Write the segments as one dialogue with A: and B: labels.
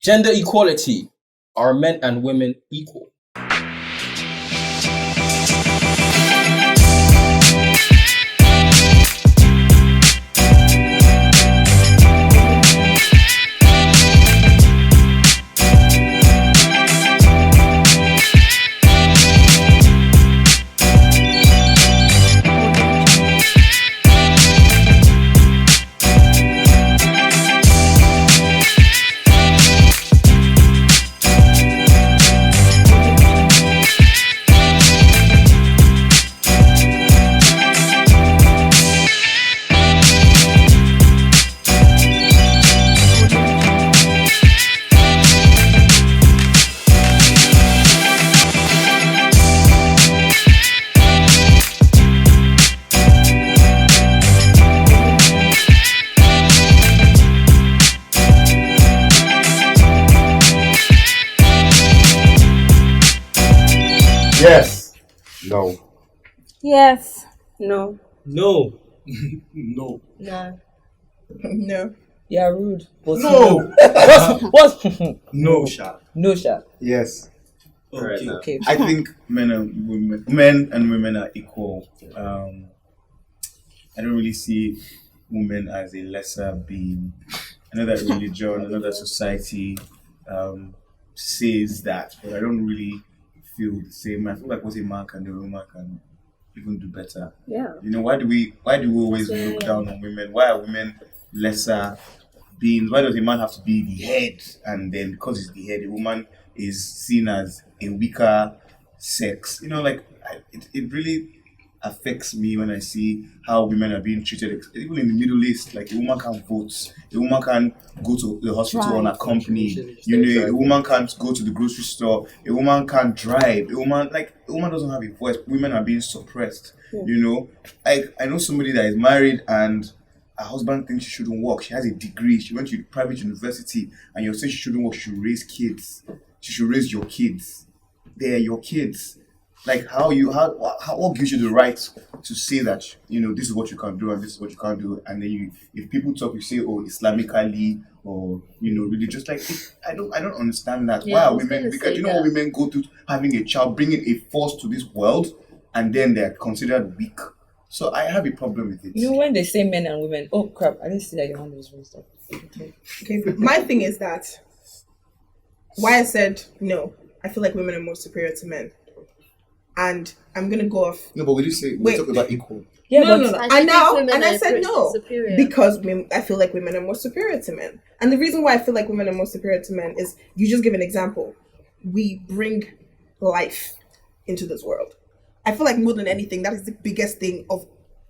A: Gender equality. Are men and women equal?
B: Yes. No.
C: Yes.
D: No.
A: No.
B: No.
D: No.
E: No.
F: Yeah, rude. But
B: No.
F: What?
B: No, Sha.
F: No, Sha.
B: Yes.
A: Okay.
F: Okay.
B: I think men and women are equal. I don't really see women as a lesser being. I know that religion, I know that society says that, but I don't really feel the same. I feel like what a man can do, a woman can even do better.
D: Yeah.
B: You know, why do we always look down on women? Why are women lesser beings? Why does a man have to be the head, and then because he's the head, a woman is seen as a weaker sex? You know, like it really affects me when I see how women are being treated. Even in the Middle East, like a woman can't vote, a woman can't go to the hospital unaccompanied. You know, a woman can't go to the grocery store, a woman can't drive, a woman doesn't have a voice. Women are being suppressed. You know, like I know somebody that is married and her husband thinks she shouldn't work. She has a degree. She went to a private university, and you're saying she shouldn't work. She should raise kids. She should raise your kids. They are your kids. Like what gives you the right to say that, you know, this is what you can do and this is what you can't do, and then if people talk, you say, oh, Islamically, or, you know, really just like I don't understand that.
D: Yeah,
B: why are women? Because you know what women go through having a child, bringing a force to this world, and then they're considered weak. So I have a problem with it.
F: You know, when they say men and women, oh crap, I didn't see that your hand was raised up.
E: Okay, my thing is that why I said no, I feel like women are more superior to men. And I'm gonna go off.
B: No, but we did say we talk about equal.
F: Yeah,
E: No. I said
D: pretty
E: no
D: superior.
E: because I feel like women are more superior to men. And the reason why I feel like women are more superior to men is, you just give an example. We bring life into this world. I feel like more than anything, that is the biggest thing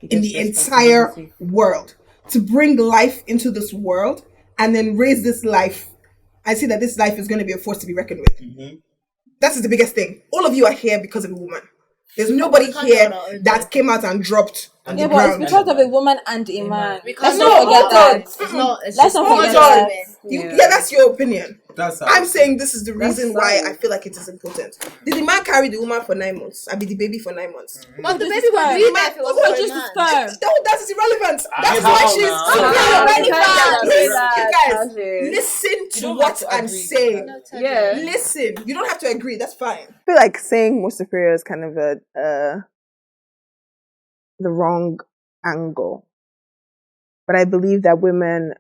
E: in the entire world. To bring life into this world and then raise this life. I see that this life is going to be a force to be reckoned with.
B: Mm-hmm.
E: That is the biggest thing. All of you are here because of a woman. There's nobody here that came out and dropped on the
C: But
E: ground.
C: it's because of a woman and a man.
D: Because
C: Let's not forget that. Let's not forget that.
E: Yeah, that's your opinion.
B: That's
E: I'm saying this is the reason why I feel like it is important. Did the man carry the woman for 9 months? I be the baby for 9 months.
D: But the baby was doing that if it was
C: What
D: for
C: just
D: a man.
C: sperm?
E: No, that is irrelevant. That's
A: how
E: why she's
A: now?
E: superior. Listen to what I'm saying.
C: Yeah.
E: Listen. You don't have to agree. That's fine.
G: I feel like saying more superior is kind of the wrong angle. But I believe that women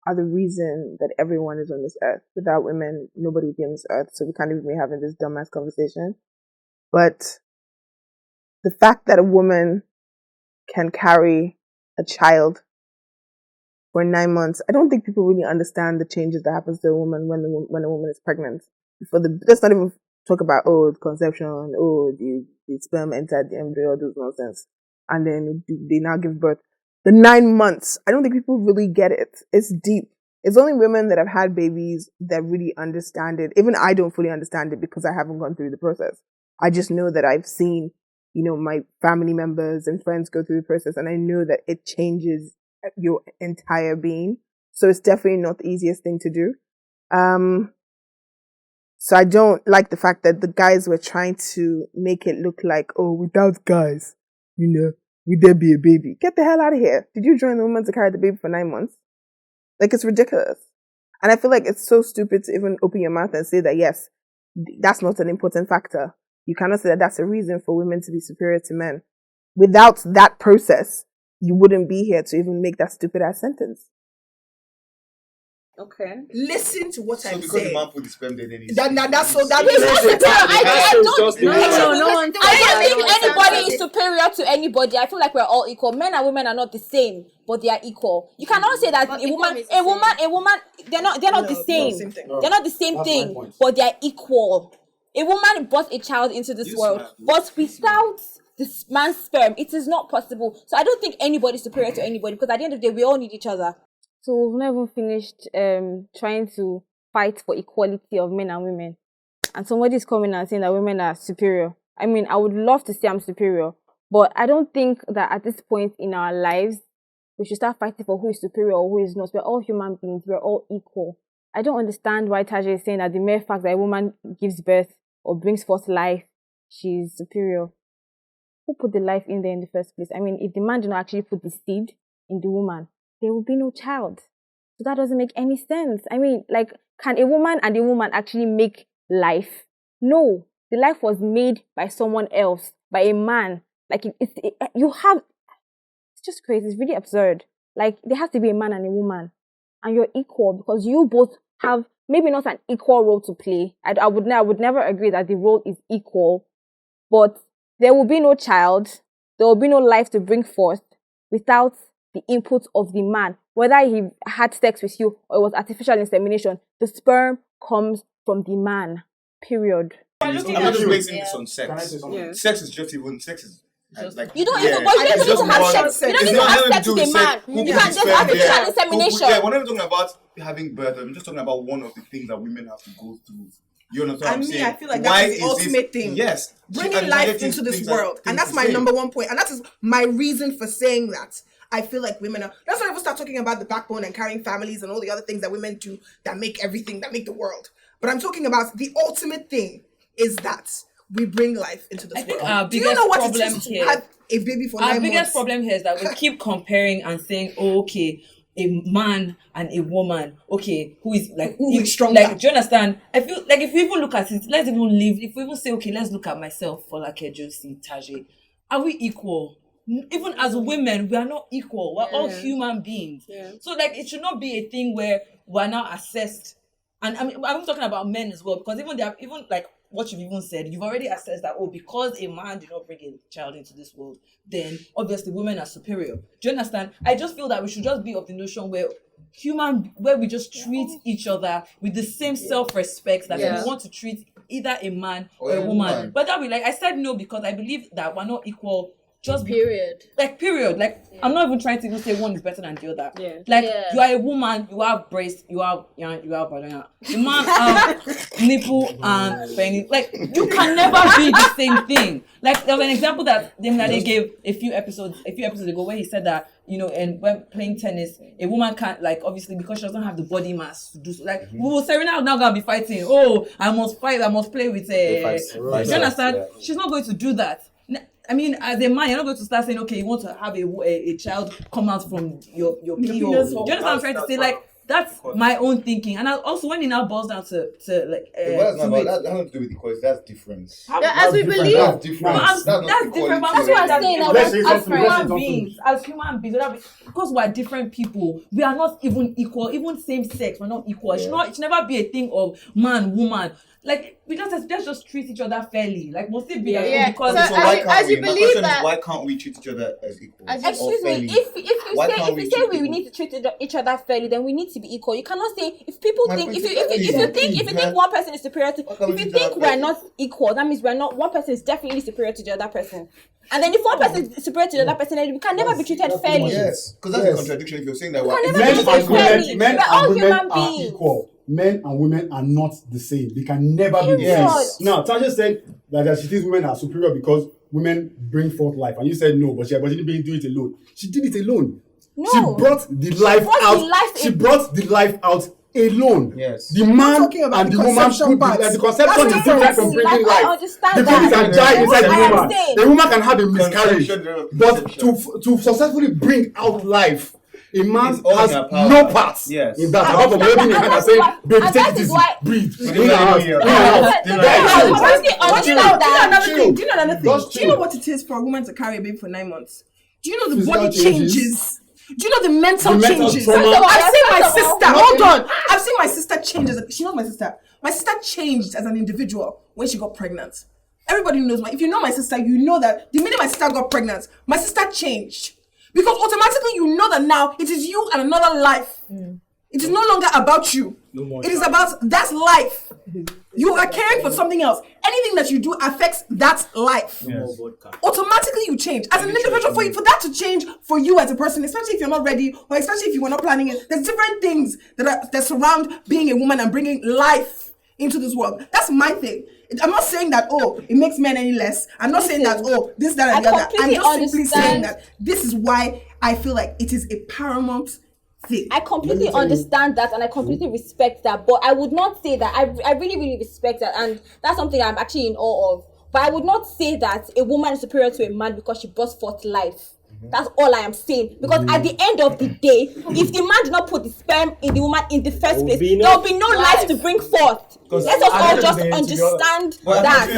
G: are the reason that everyone is on this earth. Without women, nobody would be on this earth. So we can't even be having this dumbass conversation. But the fact that a woman can carry a child for 9 months, I don't think people really understand the changes that happens to a woman when a woman is pregnant. Let's not even talk about, conception, the sperm entered the embryo, all those nonsense. And then they now give birth. The 9 months, I don't think people really get it. It's deep. It's only women that have had babies that really understand it. Even I don't fully understand it because I haven't gone through the process. I just know that I've seen, my family members and friends go through the process, and I know that it changes your entire being. So it's definitely not the easiest thing to do. So I don't like the fact that the guys were trying to make it look like, without guys, would there be a baby? Get the hell out of here. Did you join the woman to carry the baby for 9 months? Like, it's ridiculous. And I feel like it's so stupid to even open your mouth and say that, yes, that's not an important factor. You cannot say that that's a reason for women to be superior to men. Without that process, you wouldn't be here to even make that stupid ass sentence.
F: Okay.
E: Listen to what
B: So
E: I'm
B: because
E: saying.
B: the man put the sperm there, then
E: That's so that
C: He's not superior. I don't think
D: I don't
C: anybody is superior to anybody. I feel like we're all equal. Men and women are not the same, but they are equal. You cannot say that
D: But
C: a woman,
D: equal is
C: a woman, they're not the same.
E: same thing.
C: They're not the same thing, but they are equal. A woman brought a child into this world, but without this man's sperm, it is not possible. So I don't think anybody is superior to anybody, because at the end of the day, we all need each other.
H: So we've not even finished trying to fight for equality of men and women. And somebody's coming and saying that women are superior. I mean, I would love to say I'm superior, but I don't think that at this point in our lives, we should start fighting for who is superior or who is not. We're all human beings. We're all equal. I don't understand why Taja is saying that the mere fact that a woman gives birth or brings forth life, she's superior. Who put the life in there in the first place? I mean, if the man did not actually put the seed in the woman, there will be no child. So that doesn't make any sense. I mean, like, can a woman and a woman actually make life? No. The life was made by someone else, by a man. Like, it's just crazy. It's really absurd. Like, there has to be a man and a woman. And you're equal because you both have maybe not an equal role to play. I would never agree that the role is equal. But there will be no child. There will be no life to bring forth without the input of the man. Whether he had sex with you or it was artificial insemination, the sperm comes from the man. Period.
B: I'm not just basing this on sex. Sex is just even sex is like
C: You don't even, but you don't need to have sex. You don't need to have sex with a man. You can just have artificial insemination.
B: Yeah, we're not talking about having birth. I'm just talking about one of the things that women have to go through. You understand what I'm saying?
E: I feel like that's the ultimate thing.
B: Yes.
E: Bringing life into this world. And that's my number one point. And that is my reason for saying that. I feel like women are... That's why I start talking about the backbone and carrying families and all the other things that women do that make everything, that make the world. But I'm talking about the ultimate thing is that we bring life into this world.
F: Our
E: do you
F: biggest
E: know what
F: problem
E: it is to
F: here,
E: have a baby for 9 months?
F: Our biggest problem here is that we keep comparing and saying, oh, okay, a man and a woman, okay, who is stronger? Like, do you understand? I feel like if you even look at it, let's even leave. If we even say, okay, let's look at myself, Folake, Josie, Taje, are we equal? Even as women, we are not equal. We're all human beings. Yeah. So, like, it should not be a thing where we're now assessed. And I'm talking about men as well, because even like what you've even said, you've already assessed that, oh, because a man did not bring a child into this world, then obviously women are superior. Do you understand? I just feel that we should just be of the notion where we just treat each other with the same self-respect that we want to treat either a man or a woman. But that we I said no because I believe that we're not equal. Just period. I'm not even trying to even say one is better than the other. You are a woman, you have breast, you have vagina. The man have nipple and penny. Like, you can never be the same thing. Like, there was an example that Demnade gave a few episodes ago where he said that, and when playing tennis, a woman can't, obviously because she doesn't have the body mass to do so. Serena is now gonna be fighting. Oh, I must fight, I must play with do you understand? Yeah. She's not going to do that. I mean, as a man, you're not going to start saying, okay, you want to have a child come out from your PO. Do you understand what I'm trying to say? That's my own thinking. And also, when it now boils down to
B: that has nothing to do with equality. That's different.
D: As we believe,
B: that's different.
C: That's different. That's what I'm saying.
F: As human beings, because we're different people, we are not even equal. Even same sex, we're not equal. It should never be a thing of man, woman. Let's just treat each other fairly. Must it be because
B: why can't we treat each other as equal?
C: Excuse me, if you say we need to treat each other fairly, then we need to be equal. You cannot say if people think if you think one person is superior to if you think we're not equal, that means we're not. One person is definitely superior to the other person. And then if one person is superior to the other person, then we can never be treated fairly.
B: Yes, because that's a contradiction. If you're saying that
C: we're all human beings.
I: Equal. Men and women are not the same. They can never be the same. Now, Tasha said that she thinks women are superior because women bring forth life. And you said no, but she didn't do it alone. She did it alone.
C: No.
I: She brought the life out. She brought the life out alone.
B: Yes.
I: The man and the woman put the conception is different from bringing life. The baby can die inside the woman. The woman can have a miscarriage. But to successfully bring out life, A man
B: It's all
I: has
B: in our power.
I: no parts
B: Yes.
I: in that. Apart from holding your hand and saying, baby,
C: and
I: take
C: that
I: it
C: is
I: easy,
C: why-
I: breathe.
B: But
I: In and out, in and out.
B: They
E: Do you know another
I: Chill.
E: thing? Do you know another thing?
I: Just
E: Do you know
I: chill.
E: what it is for a woman to carry a baby for 9 months? Do you know the
I: Physical
E: body
I: changes.
E: changes? Do you know the mental
I: The mental
E: changes?
I: trauma.
E: I've seen my
C: First of all,
E: sister. Hold on. I've seen my sister change. She knows my sister. My sister changed as an individual when she got pregnant. Everybody knows if you know my sister, you know that the minute my sister got pregnant, my sister changed. Because automatically you know that now it is you and another life. It is no longer about you. It is about that's life. You are caring for something else. Anything that you do affects that life. Automatically you change. As an individual, for that to change for you as a person, especially if you're not ready, or especially if you were not planning it, there's different things that surround being a woman and bringing life into this world. That's my thing. I'm not saying that, it makes men any less. I'm not saying that, this, that, and the other. I'm just simply saying that this is why I feel like it is a paramount thing.
C: I completely understand that and I completely respect that, but I would not say that. I really, really respect that, and that's something I'm actually in awe of. But I would not say that a woman is superior to a man because she brought forth life. That's all I am saying. Because at the end of the day, if the man did not put the sperm in the woman in the first place, there will be no life to bring forth. Let us all just understand that.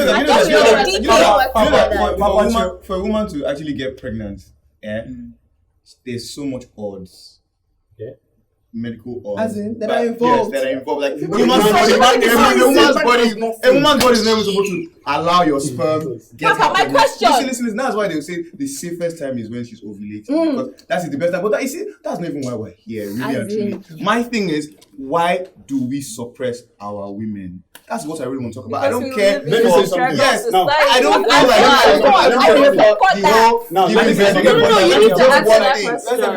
B: For a woman to actually get pregnant, there's so much odds. Medical odds.
E: As in, that are involved.
B: Yes, that are involved. Like a woman's body is never supposed to allow your sperm get
C: Papa, my question.
B: Listen, that's why they say the safest time is when she's ovulating. Because that's the best time. But that, you see, that's not even why we're here, really and truly. My thing is, why do we suppress our women? That's what I really want to talk about. I don't care.
I: Let me say something.
B: Yes,
I: now,
B: I don't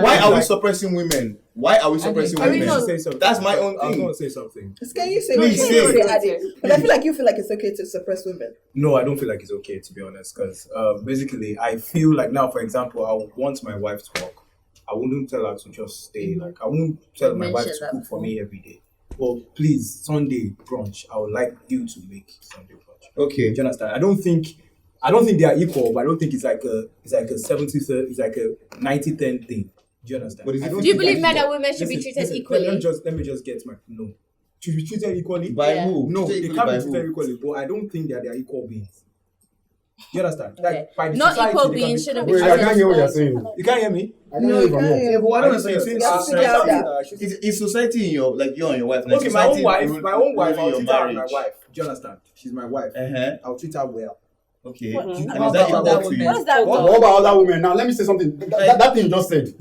B: why are we suppressing women? Why are we suppressing women? That's my own thing.
J: I was going to say something.
E: Can you say
B: Please say.
E: But I feel like you feel like it's okay to suppress women.
J: No, I don't feel like it's okay, to be honest, because basically I feel like now, for example, I would want my wife to work. I wouldn't tell her to just stay. Like, I won't tell my wife to cook for me every day. Well, please, Sunday brunch, I would like you to make Sunday brunch.
B: Okay.
J: Do you understand? I don't think they are equal, but I don't think it's like a 70-30, it's like a 90-10 thing. Do you understand?
D: Do you believe men and women should be treated equally?
J: Let me just get my no. Should be treated equally?
B: By who?
J: No, they can't be treated equally, but I don't think that they are equal beings. You understand?
D: Okay.
J: Like, by the
D: Not
J: society,
D: equal
J: they
D: beings
J: can be-
D: shouldn't be
I: wait, I
D: treated
I: can't hear what you're
D: equally.
I: saying.
J: You can't hear me?
I: I can't hear from here.
B: Yeah, but why don't I say
E: Yeah.
B: in society in your like you and your wife?
J: Okay, my own wife, I'll
B: your
J: treat her as my
B: marriage.
J: wife. Do you understand? She's my wife. I'll treat her well.
B: Okay.
C: What?
B: And is
C: What
B: that
C: about
B: equal to you?
C: What is that?
I: What about other women? Now, let me say something. That thing you just said.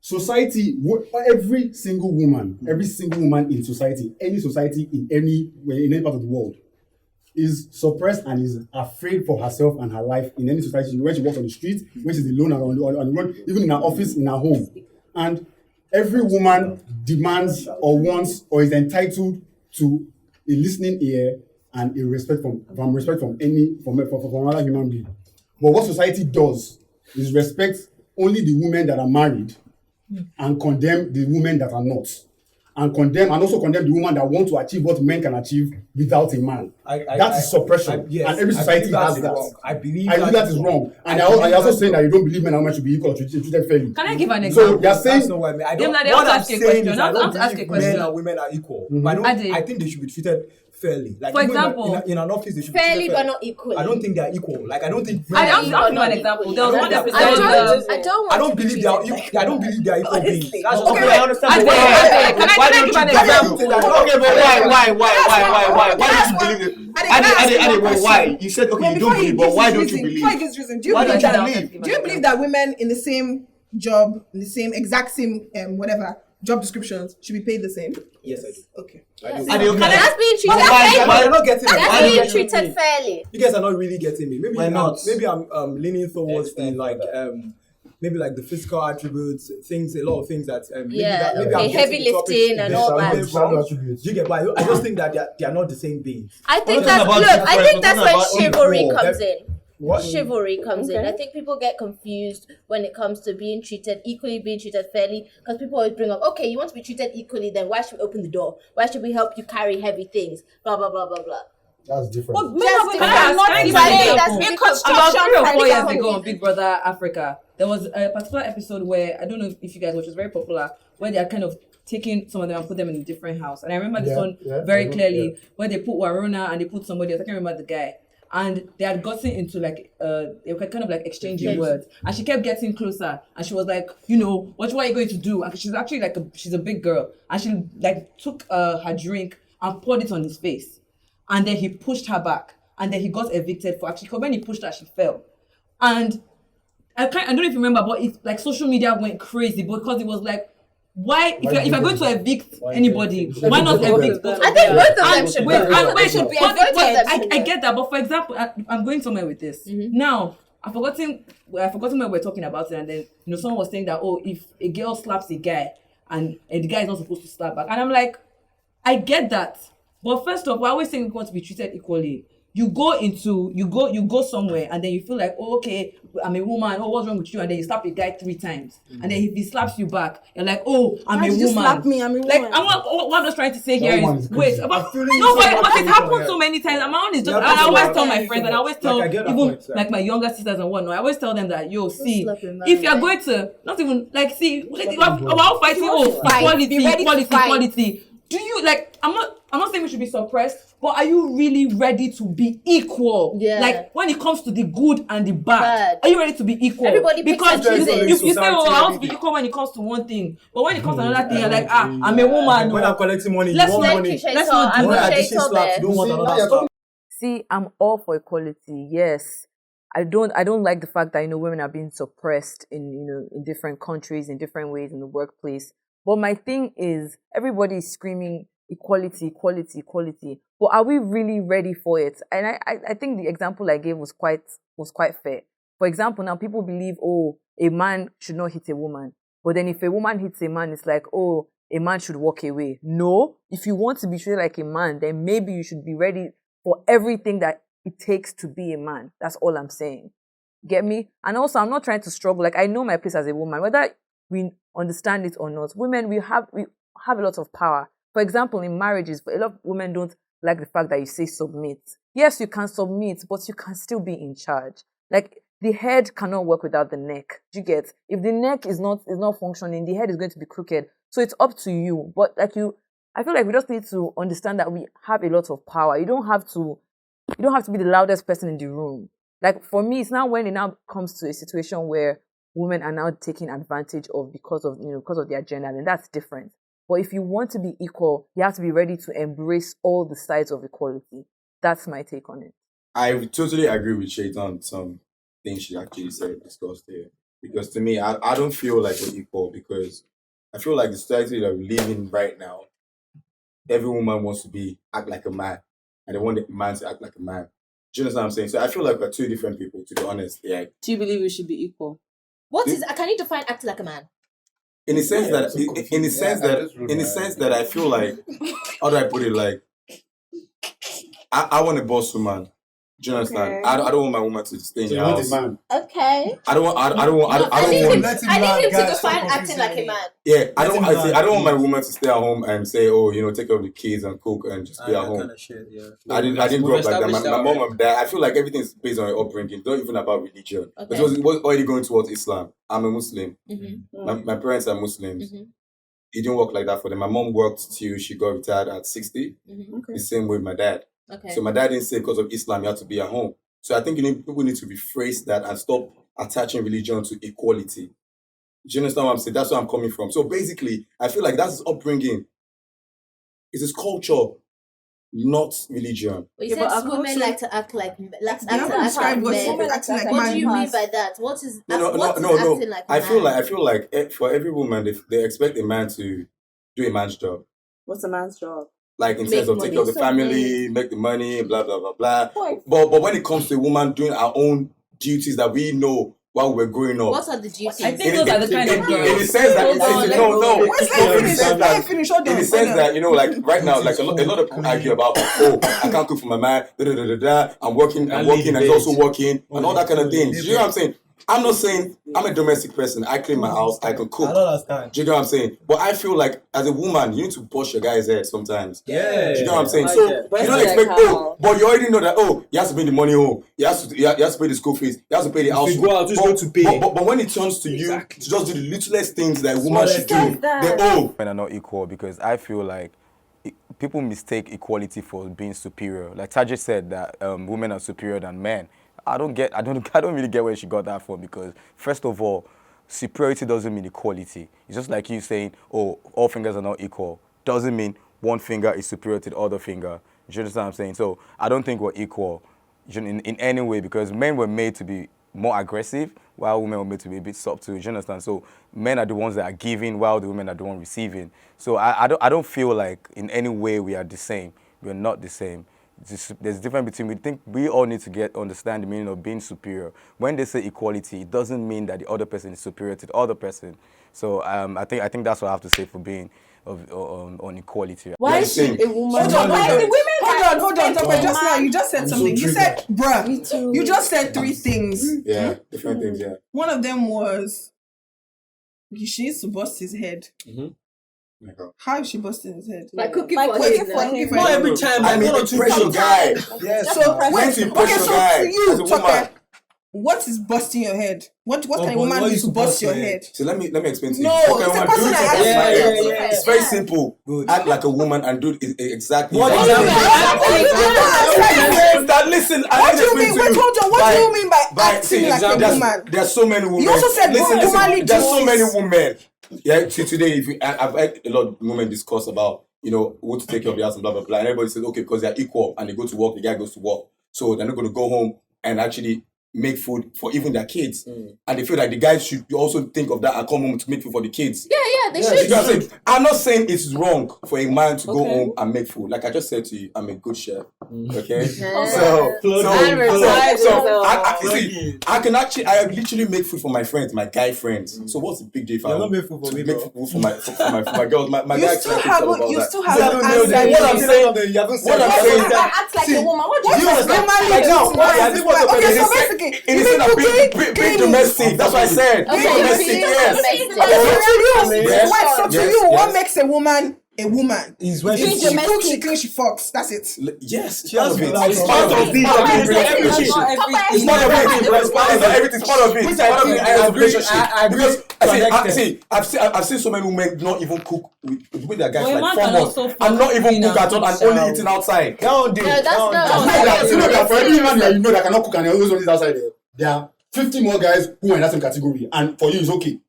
I: Society, every single woman in society, any society in any part of the world, is suppressed and is afraid for herself and her life in any society. When she walks on the street, when she's alone on the road, even in her office, in her home. And every woman demands or wants or is entitled to a listening ear and a respect from another human being. But what society does is respect only the women that are married and condemn the women that are not. And also condemn the woman that want to achieve what men can achieve without a man. That is suppression.
J: Yes,
I: and every society has that.
J: wrong. I believe
I: that is wrong. And I also saying that you don't believe men and women should be equal or treated fairly.
F: Can I give an example?
I: So you're saying
J: That's not what I mean. I don't,
F: Demla, they
J: what
F: have to
J: I'm
F: ask you a
J: saying
F: question.
J: is
F: I
J: I
F: have
J: don't
F: to ask a
J: believe
F: question.
J: men and women are equal. But I think they should be treated fairly. Like,
F: For
J: even
F: example,
J: in an office, they should be
D: Fairly,
J: treated
D: but not equally.
J: I don't think they are equal. Like, I don't think.
F: I'll give an example. There was one episode.
J: I don't believe they are equal. I don't believe they are equal beings. That's just
B: Okay, I understand.
F: Can I give an example?
B: Okay, but why? Why don't you believe it? Why? You said okay, you don't believe, but why don't you
E: Before I
B: believe?
E: give reason, do you
B: Why
E: believe
B: don't
E: that?
B: you believe?
E: Do you believe that women in the same job, in the exact same whatever job descriptions should be paid the same?
J: Yes, I do.
E: Okay.
D: That's being treated fairly.
J: But you're not getting me.
D: That's being treated fairly.
J: You guys are not really getting me. Maybe
B: Why not?
J: Maybe I'm leaning towards the like maybe like the physical attributes, a lot of things that maybe I'm
D: heavy
J: getting the topic
D: lifting and all that.
J: You get, but I just think that they are not the same beings.
D: I think
B: talking about
D: I think that's
B: difference,
D: when
B: we're talking
D: chivalry
B: about
D: comes in.
J: What?
D: Chivalry comes in. I think people get confused when it comes to being treated equally, being treated fairly, because people always bring up, okay, you want to be treated equally, then why should we open the door? Why should we help you carry heavy things? Blah, blah, blah, blah, blah.
I: That's different.
C: But men and women are not
F: Can I
C: even
F: ask
C: in
F: about
C: construction.
F: 3 or 4 years
C: and
F: ago on Big Brother Africa, there was a particular episode where I don't know if you guys watched, it was very popular, where they are kind of taking some of them and put them in a different house. And I remember this one very clearly, where they put Waruna and they put somebody else. I can't remember the guy. And they had gotten into like they were kind of like exchanging words, and she kept getting closer, and she was like, you know, what are you going to do? And she's actually like she's a big girl, and she like took her drink and poured it on his face, and then he pushed her back, and then he got evicted for actually, because when he pushed her, she fell. And I don't know if you remember, but it's like social media went crazy because it was like, why if you're going to evict anybody, why not evict both of them?
D: I think both of them should be
F: evicted. I get that, but for example, I'm going somewhere with this. Now, I've forgotten where we're talking about it, and then someone was saying that, oh, if a girl slaps a guy and the guy is not supposed to slap back, and I'm like, I get that, but first off, we're always saying we want to be treated equally. You go somewhere, and then you feel like, oh, okay, I'm a woman. Oh, what's wrong with you? And then you slap a guy 3 times, and then if he slaps you back, you're like, oh, I'm a woman.
C: You slap me, I'm a woman.
F: Like, what I'm just trying to say here is, wait, but it happens so many times. And my own is just, and I always tell my friends, and I always tell even like my younger sisters and whatnot, I always tell them that, yo, see, if you're going to not even like, see, we're all fighting, equality. Do you like? I'm not saying we should be suppressed, but are you really ready to be equal?
D: Yeah.
F: Like when it comes to the good and the bad, are you ready to be equal?
D: Everybody
F: because you say, oh, I want to be equal when it comes to one thing, but when it comes to another thing, you're like, I'm a woman.
J: When I'm collecting money,
F: let's
J: not do
F: See, I'm all for equality. Yes, I don't like the fact that women are being suppressed in different countries in different ways in the workplace. But my thing is, everybody is screaming equality. But are we really ready for it? And I think the example I gave was quite fair. For example, now people believe, oh, a man should not hit a woman. But then if a woman hits a man, it's like, oh, a man should walk away. No, if you want to be treated like a man, then maybe you should be ready for everything that it takes to be a man. That's all I'm saying. Get me? And also, I'm not trying to struggle. Like, I know my place as a woman, whether we understand it or not. Women, we have a lot of power. For example, in marriages, a lot of women don't like the fact that you say submit. Yes, you can submit, but you can still be in charge. Like, the head cannot work without the neck. Do you get? If the neck is not functioning, the head is going to be crooked. So it's up to you. But I feel like we just need to understand that we have a lot of power. You don't have to be the loudest person in the room. Like, for me, it's now when it now comes to a situation where women are now taken advantage of because of their gender, and that's different. But if you want to be equal, you have to be ready to embrace all the sides of equality. That's my take on it.
K: I totally agree with Shaitan on some things she actually said, discussed here. Because to me, I don't feel like we're equal, because I feel like the society that we live in right now, every woman wants to act like a man, and they want the man to act like a man. Do you understand what I'm saying? So I feel like we're two different people, to be honest. Yeah.
F: Do you believe we should be equal?
D: Can you define acting like a man?
K: In the sense that I feel like, how do I put it? Like, I want a boss woman. Do you understand? Okay. I don't want my woman to stay in the house.
D: Okay.
K: I don't want.
D: I need him to define acting like a man.
K: Yeah, I don't want my woman to stay at home and say, oh, take care of the kids and cook and just be at home. Kind of shit, yeah. I didn't grow up like that. My mom and dad, I feel like everything is based on your upbringing. It's not even about religion. Okay. It was already going towards Islam. I'm a Muslim. Mm-hmm. My parents are Muslims. Mm-hmm. It didn't work like that for them. My mom worked till she got retired at 60. Mm-hmm. Okay. The same with my dad. Okay. So my dad didn't say because of Islam you have to be at home. So I think people need to rephrase that and stop attaching religion to equality. Do you understand what I'm saying? That's where I'm coming from. So basically, I feel like that's his upbringing. It's his culture, not religion.
D: But you said women like to act like men. What do you mean by that? What is acting like
K: I feel like for every woman, they expect a man to do a man's job.
C: What's a man's job?
K: Like in terms of taking care of the family, make the money, blah, blah, blah, blah. But when it comes to a woman doing our own duties that we know while we were growing up.
D: What are the duties?
F: I think those are the kind of girls.
K: In the sense that, in the sense that, like right now, like a lot of people argue about, oh, I can't cook for my man, I'm working, and he's also working, and all that kind of thing. Do you know what I'm saying? I'm not saying I'm a domestic person. I clean my house. I can cook.
J: I don't understand.
K: Do you get what I'm saying? But I feel like as a woman, you need to bust your guy's head sometimes.
J: Yeah.
K: Do you get what I'm saying?
F: Like
K: So
F: that.
K: you don't expect but you already know that he has to bring the money home. He has to pay the school fees. He has to pay the house.
J: If you go out, who's going to pay?
K: But when it turns to you to just do the littlest things that a woman should do, men are not equal because I feel like people mistake equality for being superior. Like Tajay said that women are superior than men. I don't really get where she got that from because first of all, superiority doesn't mean equality. It's just like you saying, oh, all fingers are not equal. Doesn't mean one finger is superior to the other finger. You understand what I'm saying? So I don't think we're equal in any way because men were made to be more aggressive while women were made to be a bit subtle. You understand? So men are the ones that are giving while the women are the ones receiving. So I don't feel like in any way we are the same. We're not the same. There's a difference between, we all need to understand the meaning of being superior. When they say equality, it doesn't mean that the other person is superior to the other person. So I think that's what I have to say for being on equality.
E: Why should a woman? Hold on. Just now, you just said something. You said, bruh, you just said 3 things.
K: Yeah, different things, yeah.
E: One of them was, she needs to bust his head. How is she busting his head?
D: Like cooking for him.
J: Not every time.
K: I mean, impress your guy.
J: Yes.
E: So,
K: when to impress your guy
E: to you,
K: as a woman.
E: Tucker, what is busting your head? What kind of woman needs to bust your head?
K: So let me explain to you.
E: No,
K: okay,
E: it's a
K: woman,
E: question
K: do it
E: I
K: again.
E: asked.
K: It's very simple. Good. Act like a woman and do it exactly.
J: What
K: Listen,
E: What do you mean? Wait, hold on. What do you mean by acting like a woman?
K: There's so many women.
E: You also said womanly
K: there's so many
E: duties.
K: women. Yeah, see, today, I've heard a lot of women discuss about, who to take care of the house and blah, blah, blah. And everybody says, okay, because they're equal and they go to work, the guy goes to work. So they're not going to go home and actually make food for even their kids. And they feel like the guys should also think of that and come home to make food for the kids.
D: Yeah, they should.
K: I'm not saying it's wrong for a man to go home and make food. Like I just said to you, I'm a good chef. Okay? I literally make food for my friends, my guy friends. So what's the big deal if I don't make food for me? Make food for my girls. My guy
E: You still haven't
K: answered. What I'm saying,
C: Act like a woman. What do you understand?
E: Okay, so basically,
K: being domestic. That's what I said. Being domestic, yes.
E: So to you, what makes a woman a woman?
J: Is when
E: she cooks, she cleans, she fucks. That's it.
K: Yes,
J: she has
K: it.
J: It's
K: part of it. It's part of it. It's part of everything. It's part of it. It's part of the relationship. Because I've seen so many women not even cook with their guys like 4 months and not even cook at all and only eating outside.
I: For every man that cannot cook and always eat outside, there are 50 more guys who are in that same category, and for you it's okay.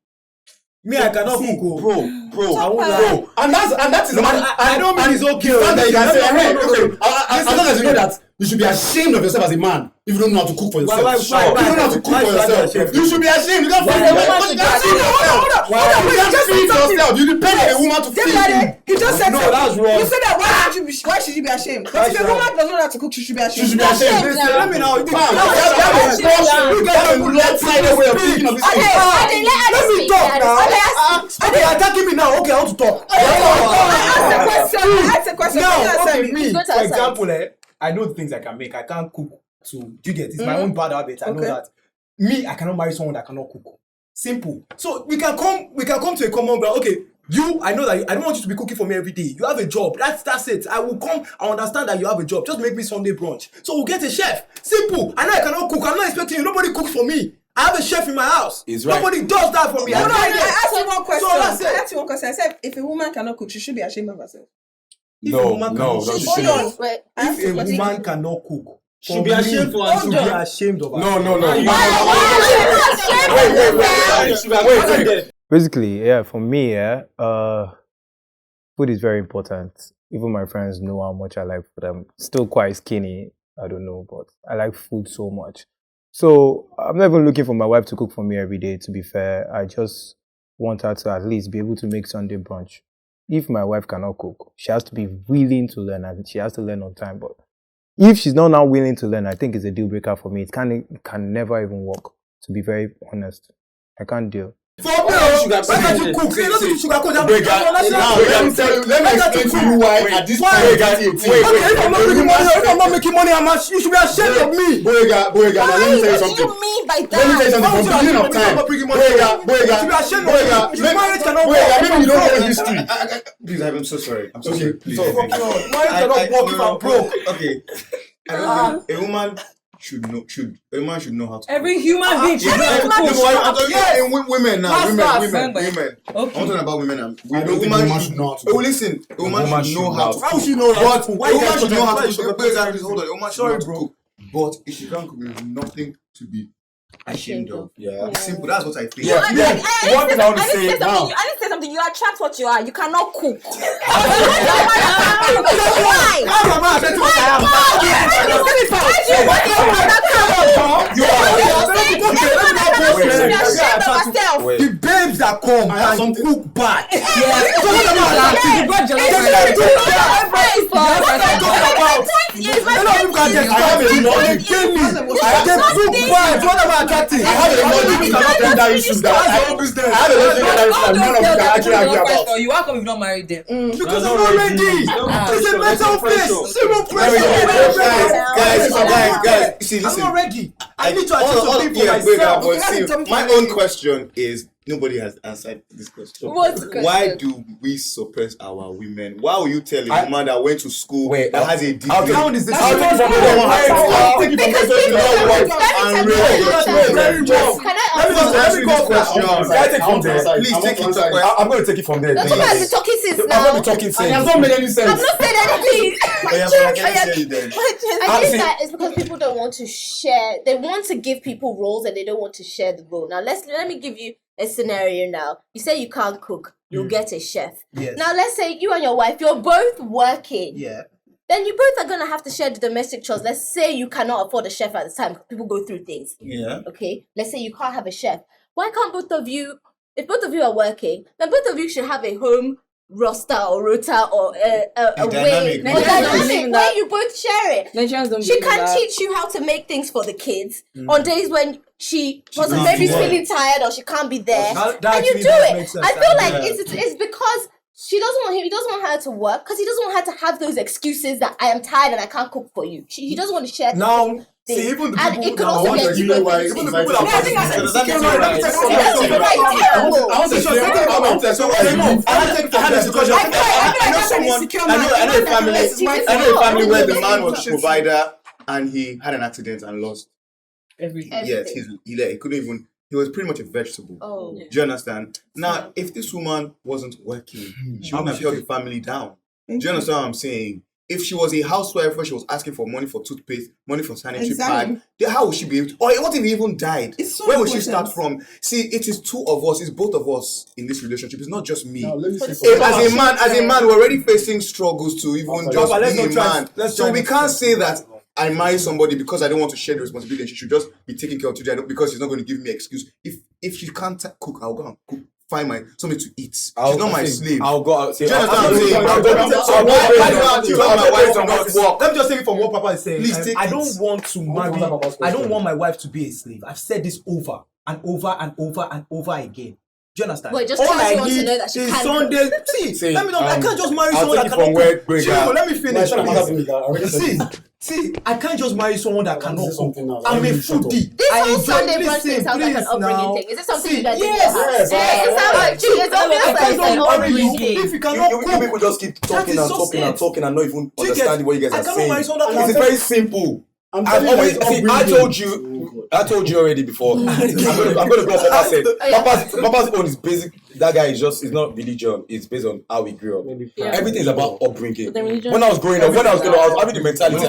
J: Me, I cannot cook,
K: bro.
I: And that is
J: I don't mean it's okay.
I: You can say, as long as you know that you should be ashamed of yourself as a man if you don't know how to cook for yourself. If you don't know how to cook for yourself, you should be ashamed. You can't feed yourself. You depend on a woman to feed you.
E: You just said
K: no, that's wrong.
E: You said that why should you be ashamed? But if a woman does not know how to cook, she should be ashamed.
I: She should be ashamed.
J: Let me know.
I: You got a lopsided way of thinking of this thing.
J: Let me talk now. Okay, attacking me now. Okay, I want to talk.
E: I asked a question.
J: Now, okay, me, for example, I know the things I can make. I can't cook. So do you get it? It's my own bad habit. I know that. Me, I cannot marry someone that cannot cook. Simple. So we can come to a common ground. Okay, I know that I don't want you to be cooking for me every day. You have a job. That's it. I will come. I understand that you have a job. Just make me Sunday brunch. So we'll get a chef. Simple. I know I cannot cook. I'm not expecting you. Nobody cooks for me. I have a chef in my house. Nobody does that for me.
E: I asked you one question.
J: So that's it.
E: I asked you one question. I said, if a woman cannot cook, she should be ashamed of herself.
K: No, she shouldn't.
J: If a woman cannot cook,
F: should be ashamed for herself.
J: Should be ashamed of herself.
K: No. Wait.
L: Basically, for me, food is very important. Even my friends know how much I like food. I'm still quite skinny. I don't know, but I like food so much. So I'm not even looking for my wife to cook for me every day, to be fair. I just want her to at least be able to make Sunday brunch. If my wife cannot cook, she has to be willing to learn, and she has to learn on time. But if she's not now willing to learn, I think it's a deal breaker for me. It can never even work, to be very honest. I can't deal.
I: For me, why can't you cook? You don't do sugar coat. Now, let me explain to you why at this point. If I'm not making money, you should be ashamed of me. Boyega, now let me tell you something.
C: What do you mean by that?
I: Let me tell you something. From the beginning of time, Boyega, you should be ashamed of me. Marriage cannot work. Maybe you don't know history.
B: Please, I'm so sorry. I'm so sorry. Please.
I: Marriage cannot work if I'm broke.
B: Okay. I don't think a woman should know how to
F: Every human being should know how to cook.
B: Women now. Women.
F: Okay.
B: I'm talking about women now.
I: I don't think a woman should know how to cook.
B: Listen, a woman should know how to cook.
I: How should she know how to cook?
B: A woman should know how to cook. Hold on. A woman should know how to cook. But if she can't cook, there's nothing to be ashamed of.
K: Yeah.
B: Simple. That's what I think.
I: Yeah. One thing I want to say now.
C: I didn't say something. You attract what you are. You cannot cook. Why?
I: The babes that come and cook bad.
F: You are coming not married them.
I: Because I'm not ready. It's a mental face. Zero pressure.
B: Guys, see, listen.
I: I'm not ready. I need to achieve something for myself.
B: My own question is, nobody has answered this question.
C: What's the question?
B: Why do we suppress our women? Why will you tell a woman that went to school that has a degree?
I: How is this?
B: Please take it from there.
I: I'm going to take it from there.
D: That's why I've been talking since now.
I: I'm not talking sense. It has not made any sense.
D: I've not said anything.
B: I
D: I think that it's because people don't want to share. They want to give people roles and they don't want to share the role. Now let me give you a scenario now. You say you can't cook, you'll get a chef.
I: Yes.
D: Now let's say you and your wife, you're both working.
I: Yeah.
D: Then you both are gonna have to share the domestic chores. Let's say you cannot afford a chef at the time. People go through things.
B: Yeah.
D: Okay. Let's say you can't have a chef. Why can't both of you? If both of you are working, then both of you should have a home roster or rota or a way where you both share it. She can teach you how to make things for the kids on days when she maybe feeling tired or she can't be there, and you do it. I feel like it's because he doesn't want her to work because he doesn't want her to have those excuses that I am tired and I can't cook for you. He doesn't want to share.
I: Now, see, even the people,
D: it could also get you.
I: even the people
B: I know a family where the man was a provider and he had an accident and lost
F: Everything.
B: Yes, he couldn't even. He was pretty much a vegetable.
D: Oh.
B: Do you understand? Now, if this woman wasn't working, she wouldn't have held the family down. Do you understand what I'm saying? If she was a housewife where she was asking for money for toothpaste, money for sanitary pad, then how would she be able to? Or what if he even died? Where would she start from? See, it is two of us. It's both of us in this relationship. It's not just me.
I: Now, let me say
B: as a man, we're already facing struggles to even just be a man. So we can't say that I marry somebody because I don't want to share the responsibility and she should just be taking care of today because she's not going to give me an excuse. If she can't cook, I'll go and cook. Find something to eat. She's not my slave.
K: I'll go out.
B: Do you understand what I'm saying?
I: Let me just take it from what Papa is saying.
B: Please take
I: I don't want to marry. I don't want my wife to be a slave. I've said this over and over and over and over again. Do you understand?
D: Wait, just
I: all
D: tell
I: I
D: us
I: need
D: to know that she
I: is
D: can
I: Sunday. See, let me know. I can't just marry someone that cannot cook. Let me finish. See, I can't just marry someone that cannot cook. I'm a foodie.
D: This whole Sunday brunch thing sounds like an upbringing thing. Is it something you guys do?
I: Yes.
D: It sounds like it's obvious like an upbringing thing.
I: If you cannot cook,
K: you people just keep talking and not even understanding what you guys are saying. It's very simple. I told you already before. I'm gonna go. Papa said. Papa's own is basic. That guy is not religion. It's based on how we grew up. Everything is about upbringing. When I was growing up, I was having the mentality.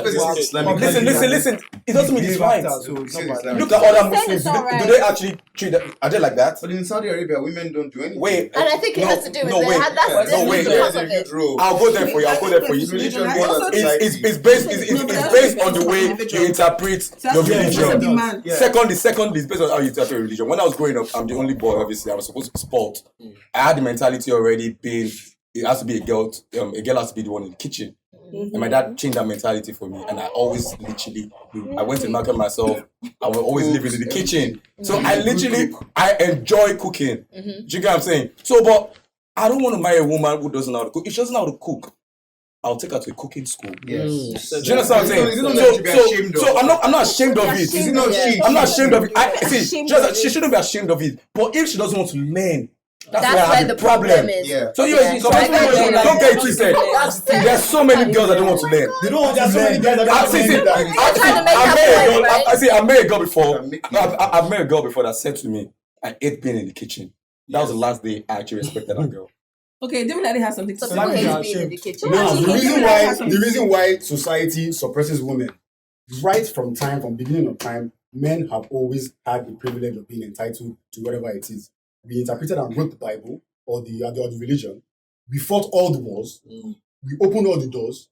K: Listen. It doesn't mean it's right. Look at other Muslims. Do they actually treat them? Are they like that?
B: But in Saudi Arabia, women don't do anything.
K: Wait.
D: And I think it has to do with that.
K: I'll go there for you. It's based on the way you interpret your religion. Second is based on how you interpret religion. When I was growing up, I'm the only boy. Obviously, I was supposed to be spoiled. I had the mentality already being it has to be a girl. A girl has to be the one in the kitchen. And my dad changed that mentality for me. And I always I went to the market myself. I will always live in the kitchen. So I enjoy cooking. Do you get what I'm saying? So, but I don't want to marry a woman who doesn't know how to cook. If she doesn't know how to cook, I'll take her to a cooking school.
B: Yes.
K: Do you understand what I'm saying? So I'm not ashamed of it. I'm not ashamed of it. She shouldn't be ashamed of it. But if she doesn't want to learn, that's where I have the problem is. Yeah. So don't get it twisted. There's so many girls that don't want to learn. They don't want to learn. So many girls that don't want to learn. I met a girl before. I've met a girl before that said to me, I hate being in the kitchen. That was the last day I actually respected that girl.
E: Okay, David has something to say.
I: The reason why society suppresses women, right from beginning of time, men have always had the privilege of being entitled to whatever it is. We interpreted and wrote the Bible or the religion. We fought all the wars. We opened all the doors.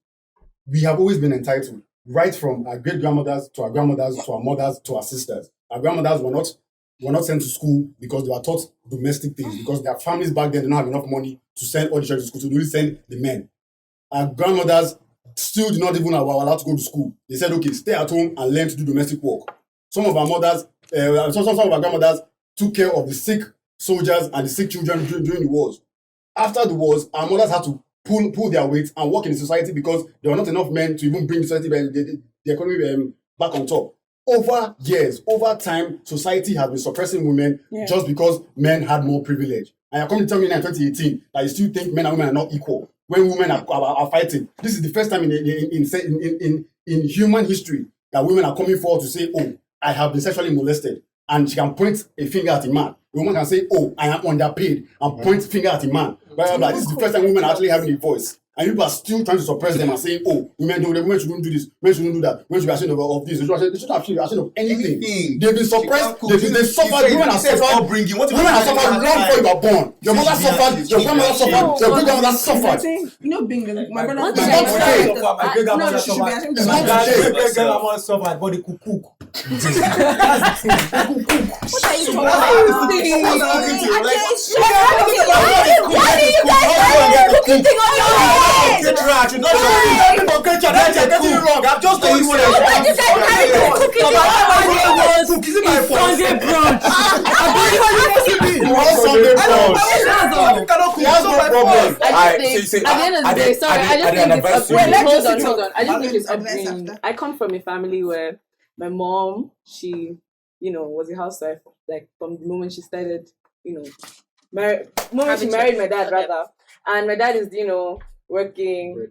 I: We have always been entitled, right from our great grandmothers to our grandmothers to our mothers to our sisters. Our grandmothers were not sent to school because they were taught domestic things, because their families back then didn't have enough money to send all the children to school, so they only send the men. Our grandmothers still did not even allow allowed to go to school. They said, okay, stay at home and learn to do domestic work. Some of our mothers, some of our grandmothers took care of the sick soldiers and the sick children during the wars. After the wars, our mothers had to pull their weight and work in the society because there were not enough men to even bring the society, the economy back on top. Over years, over time, society has been suppressing women just because men had more privilege. And you're coming to tell me now in 2018 that you still think men and women are not equal when women are fighting. This is the first time in human history that women are coming forward to say, oh, I have been sexually molested. And she can point a finger at a man. A woman can say, oh, I am underpaid, and point a finger at a man. Blah, blah, blah. This is the first time women are actually having a voice. And people are still trying to suppress them and saying, oh, women shouldn't do this, women shouldn't do that, women should be ashamed of this, they shouldn't be ashamed of anything. They've been suppressed, they've suffered, women have suffered, women have suffered long before you were born. Your mother suffered, your grandmother suffered, your great grandmother suffered.
E: You know, my brother,
J: my great grandmother suffered. My great grandmother suffered, but they could cook.
E: What are you talking about? Why do you guys cooking thing on your head?
J: I'm just told you what I
F: I come from a family where my mom, she, was a housewife, like from the moment she started, moment she married my dad rather. And my dad is, working.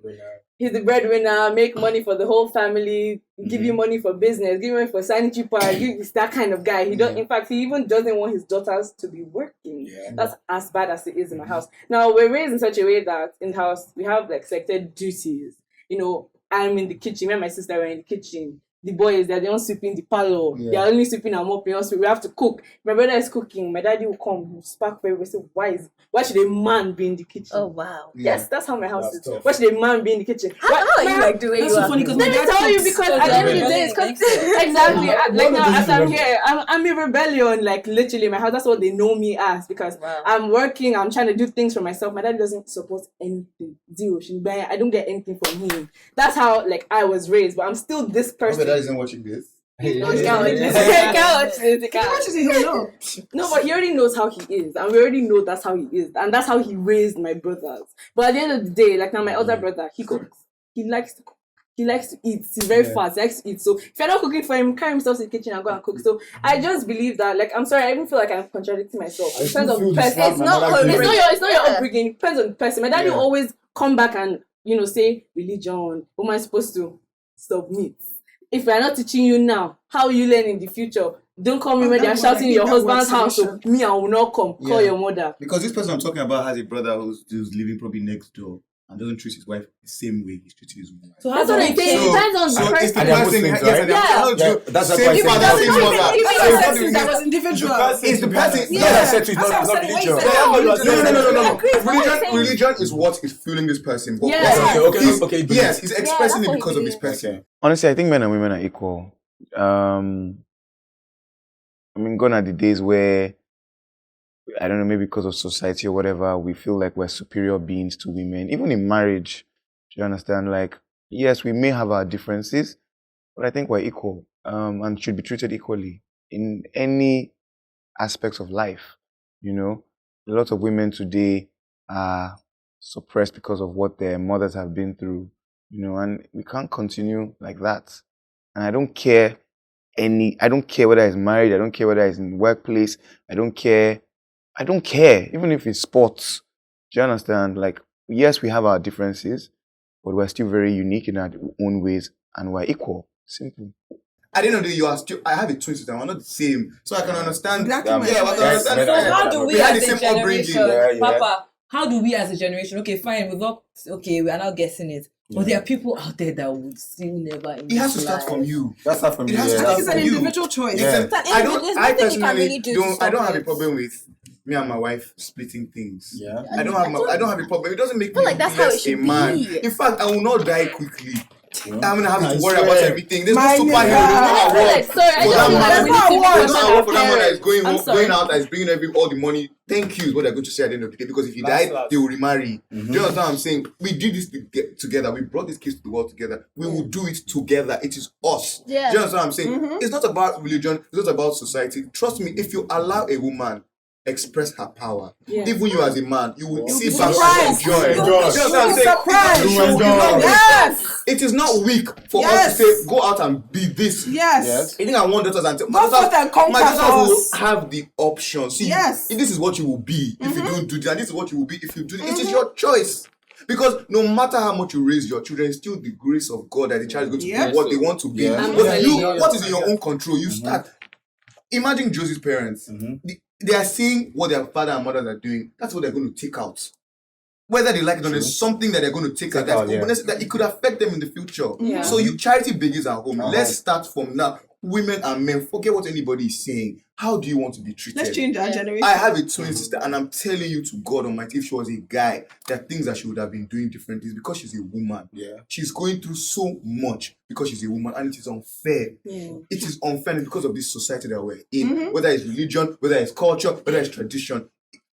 F: He's the breadwinner, make money for the whole family, give you money for business, give you money for sanitary pad. He's that kind of guy. In fact, he even doesn't want his daughters to be working. Yeah. That's as bad as it is in my house. Now, we're raised in such a way that in the house, we have like selected duties. I'm in the kitchen, me and my sister are in the kitchen. The boys, they're the ones sweeping the parlor. Yeah. They're only sweeping and mopping. We have to cook. My brother is cooking. My daddy will come, he'll spark for everybody. Say, why should a man be in the kitchen?
D: Oh, wow.
F: Yes, that's how my house is.
J: Tough.
F: Why should a man be in the kitchen?
D: How are you like doing
E: That's so funny because
F: Let me tell you, because at the end of the day, exactly. Like now, as I'm here, I'm in rebellion. Like literally, my house. That's what they know me as, because I'm working. I'm trying to do things for myself. My dad doesn't support anything. Zero. I don't get anything from him. That's how I was raised. But I'm still this person.
B: My dad isn't watching this.
F: No, but he already knows how he is, and we already know that's how he is, and that's how he raised my brothers. But at the end of the day, like now my older brother, he cooks. He likes to cook. He likes to eat. He's very fast. He likes to eat. So if you're not cooking for him, carry himself to the kitchen and go and cook. So I just believe that, I'm sorry, I even feel like I'm contradicting myself. It depends on the person. It's not your upbringing. It depends on the person. My dad will always come back and say religion. Woman is supposed to submit. If we're not teaching you now, how will you learn in the future? Don't call me when they're shouting in your husband's house. So me, I will not come. Call your mother.
B: Because this person I'm talking about has a brother who's living probably next door and doesn't treat his wife the same way he's treating his woman.
F: So that's what I'm saying. It depends on the person.
B: It's the person.
K: That's
B: same father, same mother.
E: That was individual.
B: It's the person.
K: No.
M: Religion is what is fueling this person. But
K: Okay.
M: Yes, he's expressing it because of this person.
N: Honestly, I think men and women are equal. Gone are the days where, I don't know, maybe because of society or whatever, we feel like we're superior beings to women. Even in marriage, do you understand? Like, yes, we may have our differences, but I think we're equal and should be treated equally in any aspects of life. You know, a lot of women today are suppressed because of what their mothers have been through, you know, and we can't continue like that. And I don't care whether it's married, I don't care whether it's in the workplace, I don't care, even if it's sports. Do you understand? Like, yes, we have our differences, but we're still very unique in our own ways, and we're equal. Simple.
B: At the end of the day, you are still. I have a twin sister. We're not the same, so I can understand.
E: Exactly.
B: Yeah, I can understand.
F: So how do we
B: had
F: as
B: the
F: a
B: same upbringing.
F: generation, Papa? How do we as a generation? Okay, fine. We are not guessing it. But there are people out there that would still never.
B: It has to start from you.
K: That's not from you.
B: It has to
E: I
B: start
E: think it's
B: from
E: an
B: you.
E: individual choice.
B: Yeah. I personally
C: really do
B: I don't have a problem with me and my wife splitting things.
K: Yeah.
B: I don't have a problem. It doesn't make me
D: like that's how it
B: less a
D: should
B: man.
D: be.
B: In fact, I will not die quickly. I'm gonna have
K: I
B: to worry
K: swear.
B: about everything. There's no
E: My
B: superhero.
E: nigga.
B: There's no
D: Sorry, I
B: for
D: just
B: that
D: feel
B: man.
D: like we
E: That's
D: need to
E: not
D: be
E: what-
B: There's no
D: our
B: award for that man that is
D: parents. I'm sorry.
B: going out, that is bringing all the money. Thank you is what they're going to say at the end of the day. Because if he
J: Last.
B: died, they will remarry. Do you understand what I'm saying? We did this together. We brought these kids to the world together. We will do it together. It is us.
D: Yeah.
B: Do you understand what I'm saying? It's not about religion. It's not about society. Trust me, if you allow a woman express her power, even you as a man, you will see back and enjoy. Do you understand what I'm saying?
E: Surprise.
B: You will enjoy.
E: Yes.
B: It is not weak for
E: Yes.
B: us to say, go out and be this.
E: Yes.
B: I think I want daughters and
E: Go forth and conquer
B: my daughters will
E: us.
B: have the option. See,
E: Yes.
B: this is what you will be if you don't do this, and this is what you will be if you do this. It is your choice. Because no matter how much you raise your children, it's still the grace of God that the child is going to be what they want to be.
K: Yeah.
B: But what is in your own control? You start. Imagine Josie's parents. They are seeing what their father and mothers are doing. That's what they're going to take out. Whether they like it or not, there's something that they're going to take out that it could affect them in the future.
C: Yeah.
B: So charity begins at home. Let's start from now. Women and men, forget what anybody is saying. How do you want to be treated?
E: Let's change our generation.
B: I have a twin sister, and I'm telling you to God Almighty, if she was a guy, there are things that she would have been doing differently. It's because she's a woman.
K: Yeah.
B: She's going through so much because she's a woman, and it is unfair. It is unfair because of this society that we're in. Whether it's religion, whether it's culture, whether it's tradition,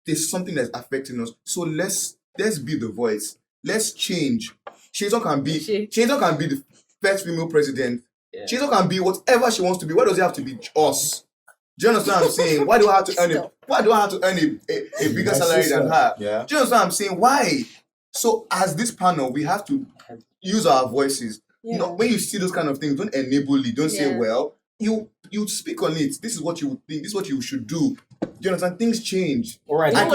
B: there's something that's affecting us. So let's be the voice. Let's change. Sheetan can be the first female president.
A: Yeah.
B: Sheetan can be whatever she wants to be. Why does it have to be us? Do you understand what I'm saying? Why do I have to earn a bigger salary than her?
K: Yeah.
B: Do you understand what I'm saying? Why? So as this panel, we have to use our voices. You know, when you see those kind of things, don't enable it. Don't say, well, you speak on it. This is what you would think. This is what you should do. Do you understand? Things change.
A: All right.
B: Can
A: At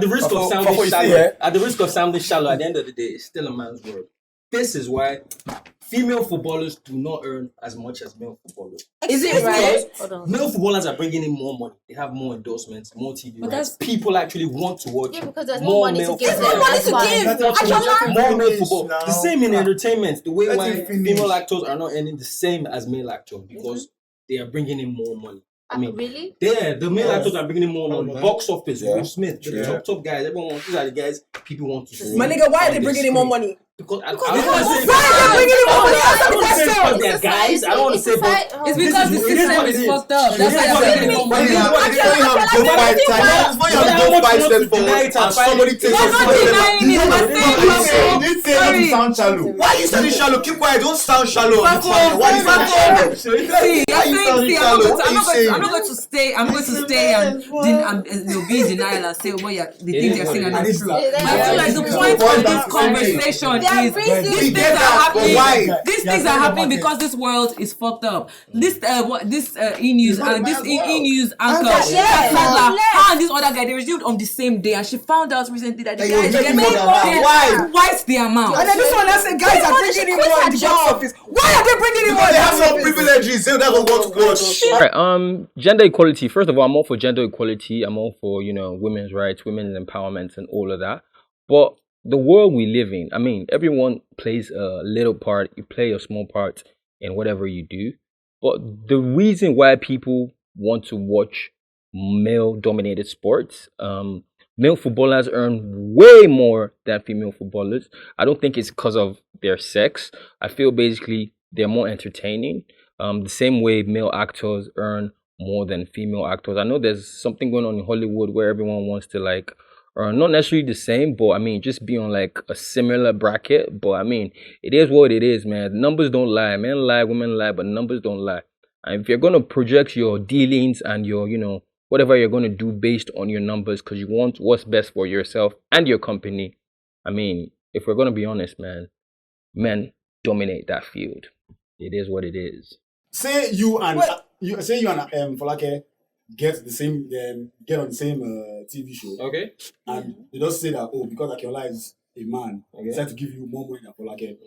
A: the risk of sounding shallow, at the end of the day, it's still a man's world. This is why female footballers do not earn as much as male footballers.
C: Is it right?
A: Male footballers are bringing in more money. They have more endorsements, more TV rights. People actually want to watch.
D: Yeah, because there's more money to give.
C: There's more money to give.
A: More male football. The same in entertainment. The way why female actors are not earning the same as male actors because they are bringing in more money. I mean,
D: really?
A: The male actors are bringing in more money. Box office, Will Smith, the top guys. Everyone wants. These are the guys people want to see.
E: My nigga, why are they bringing in more money?
A: Because I don't
E: Why
A: want to say
E: are they bringing in more money?
A: I don't want to say because they're guys. I don't want to say but
F: It's because the system is fucked up. That's why they're bringing more money.
B: Somebody takes Why you sounding shallow? Keep quiet. Don't sound shallow. Why you sounding shallow?
F: I'm not going to stay and be in denial and say what the things you're saying are not true. I feel like the point of this conversation is these things are happening because this world is fucked up. This e-news and this e-news anchor and this other guy, they resumed on the same day, and she found out recently that the guys getting twice the amount.
E: And then this one that said guys are bringing in more in the box office. Why are they bringing in more?
B: They have some privileges. They don't want to watch.
A: All right, gender equality. First of all, I'm all for gender equality. I'm all for, women's rights, women's empowerment and all of that. But the world we live in, I mean, everyone plays a little part. You play a small part in whatever you do. But the reason why people want to watch male-dominated sports, male footballers earn way more than female footballers. I don't think it's because of their sex. I feel basically they're more entertaining. The same way male actors earn more than female actors. I know there's something going on in Hollywood where everyone wants to or not necessarily the same, but I mean, just be on like a similar bracket. But I mean, it is what it is, man. Numbers don't lie. Men lie, women lie, but numbers don't lie. And if you're going to project your dealings and your, whatever you're going to do based on your numbers because you want what's best for yourself and your company, I mean, if we're going to be honest, man, men dominate that field. It is what it is.
I: Say you and Folake get on the same TV show.
A: Okay.
I: And they just say that, because Akiola is a man, they decide to give you more money than Folake.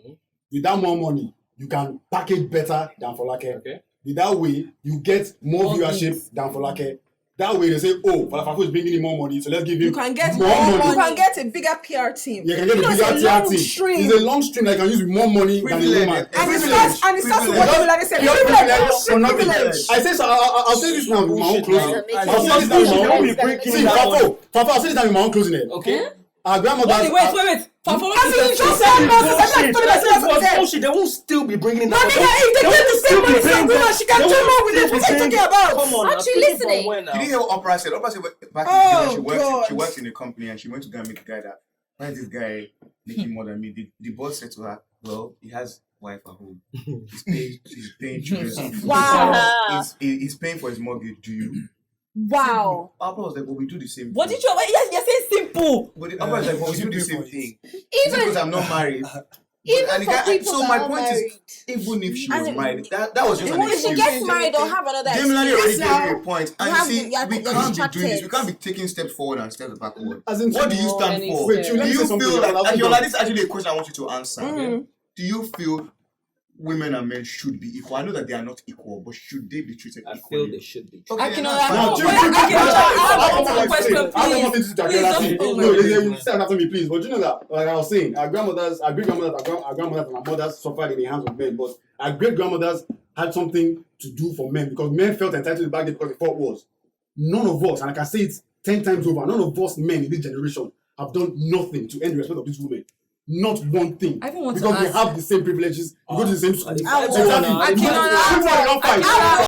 I: With that more money, you can package better than Folake. Okay. With that way, you get more viewership than Folake. That way they say, Falafafo is bringing in more money, so let's give him
E: more money. You can get a bigger PR team.
I: You can get a bigger PR team. It's a long stream that you can use with more money than the woman.
E: And it starts with what they say.
I: I say so. I'll say this now with my own closing. I'll say this now with my own closing. See, Fafo, I'll say this now with my own closing. Okay. Our grandmother.
F: Wait.
I: They
O: won't still be bringing that.
E: If they get the same money from women, she can do more with it. What are you talking about?
D: Come on, aren't you listening?
B: Did you hear what Oprah said? Oprah said back in the day she worked in a company and she went to go and meet the guy that, why is this guy making more than me? The boss said to her, well, he has wife at home. He's paying children.
C: Wow.
B: He's paying for his mortgage. Do you?
C: Wow.
B: Oprah was like, well, we do the same thing.
F: What did you? Yes, you're saying simple.
B: But Oprah was like, well, we do the same thing.
D: Even
B: because I'm not married.
D: Even for people
B: so
D: that
B: my
D: are
B: point
D: married.
B: is, even if she was married, that was just an
C: If she
B: excuse.
C: gets married or have another
B: Demilani already
C: excuse
B: gave
C: now,
B: you a point. And you see, we can't be doing this. We can't be taking steps forward and steps backward. What do you stand for?
I: Wait,
B: Do you feel like, this is actually a question I want you to answer. Do you feel women and men should be equal? I know that they are not equal, but should they be treated equally?
O: I feel they should be.
B: Okay,
F: I
I: please. But you know that, like I was saying, our great-grandmothers, and our mothers suffered in the hands of men, but our great-grandmothers had something to do for men because men felt entitled back then because the thought was, none of us, and I can say it 10 times over, none of us men in this generation have done nothing to earn the respect of these women. Not one thing. Because we have the same privileges, we go to the same school.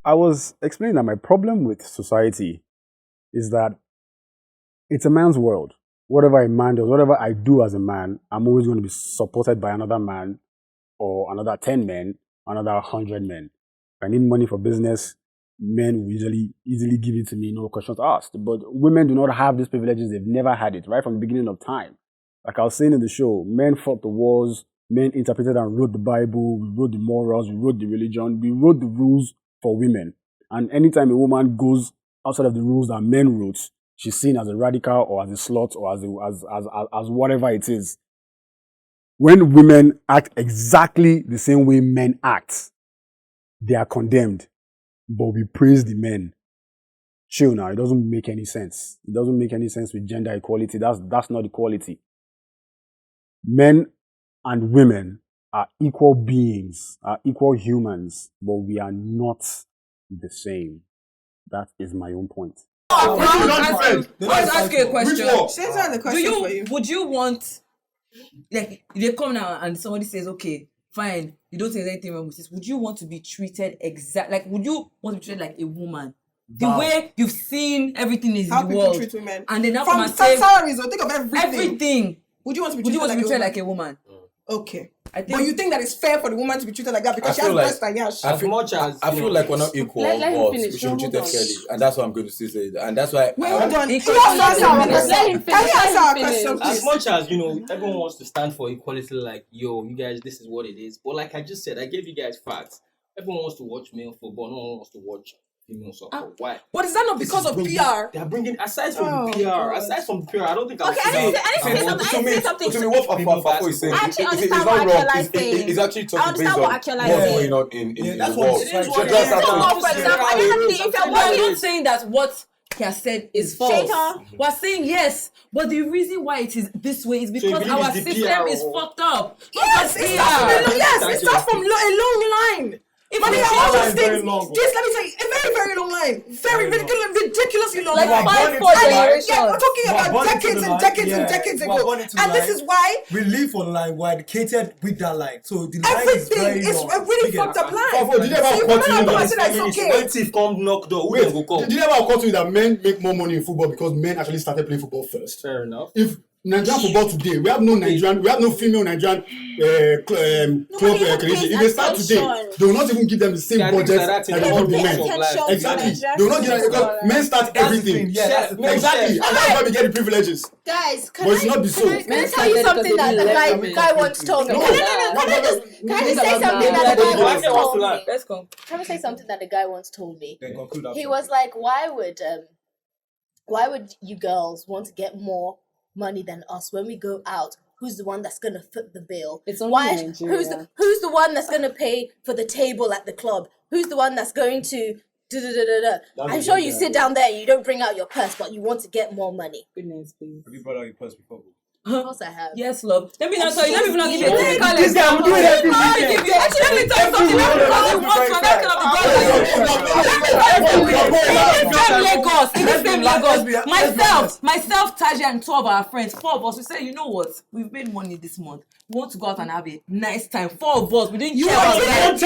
I: I was explaining that my problem with society is that it's a man's world. Whatever a man does, whatever I do as a man, I'm always going to be supported by another man or another 10 men, another 100 men. If I need money for business, men will easily give it to me, no questions asked. But women do not have these privileges. They've never had it, right from the beginning of time. Like I was saying in the show, men fought the wars, men interpreted and wrote the Bible, we wrote the morals, we wrote the religion, we wrote the rules for women. And anytime a woman goes outside of the rules that men wrote, she's seen as a radical or as a slut or as whatever it is. When women act exactly the same way men act, they are condemned. But we praise the men. Chill now, it doesn't make any sense. It doesn't make any sense with gender equality. That's not equality. Men and women are equal beings, are equal humans, but we are not the same. That is my own point.
F: Let's ask you a question.
E: Would
F: you want, like, if they come now and somebody says, okay, fine, you don't think there's anything wrong with this, would you want to be treated would you want to be treated like a woman? The way you've seen everything is
E: how
F: the
E: people
F: world.
E: treat women.
F: And then
E: from salaries, or think of everything.
F: Everything.
E: Would you want to be treated like a woman? Okay. But you think that it's fair for the woman to be treated like that because she has breast and yash?
K: I feel like we're not equal, but we should be treated fairly, and that's what I'm going to say. And that's why.
E: Hold on. Can you answer our question, please?
O: As much as everyone wants to stand for equality, like you guys, this is what it is. But like I just said, I gave you guys facts. Everyone wants to watch male football. No one wants to watch female soccer. Why?
E: But is that not because of PR?
O: They are bringing aside from the PR. Aside from the PR, I don't think.
C: Okay, I didn't say something.
K: To me, what Fafo is saying, it's not wrong. It's actually talking based on what's going on in the world.
F: We're not saying that what he has said is false. We're saying yes, but the reason why it is this way is because our system is fucked up.
E: Yes, it starts from a long line. If I all those things, just let me tell you, a very, very long line. Very ridiculously long line.
F: Like 5-4 generations.
E: Yeah, we're talking about decades and decades and decades ago. And this is why
P: we live on line. We're educated with that line. So the line
E: everything is a really fucked up line.
I: Did you ever
P: when thief come knock door, who will come?
I: Did you ever occur to you that men make more money in football because men actually started playing football first?
O: Fair enough.
I: If Nigerian football today, we have no female Nigerian club creation. If they start today, they will not even give them the same budget that they give the men. Exactly. They will not give them because men start everything. Exactly. And that's why we get the privileges.
D: Guys,
I: but it's not be so.
D: Can I tell you something that the guy once told me? Can I just say something that the guy once told me?
F: Let's go.
D: Can I say something that the guy once told me? He was like, why would you girls want to get more money than us when we go out? Who's the one that's gonna foot the bill?
F: It's only
D: who's the one that's gonna pay for the table at the club? Who's the one that's going to I'm sure you sit down there, you don't bring out your purse, but you want to get more money.
F: Goodness, please.
P: Have you brought out your purse before?
D: Of course I have.
F: Yes, love. Let me not tell you. Let me not give you a technical
I: This guy, I'm doing every
F: weekend. Actually, let me tell you something. In the same Lagos, myself, Taji, and 2 of our friends, 4 of us, we said, you know what? We've made money this month. We want to go out and have a nice time. 4 of us, we didn't care about that.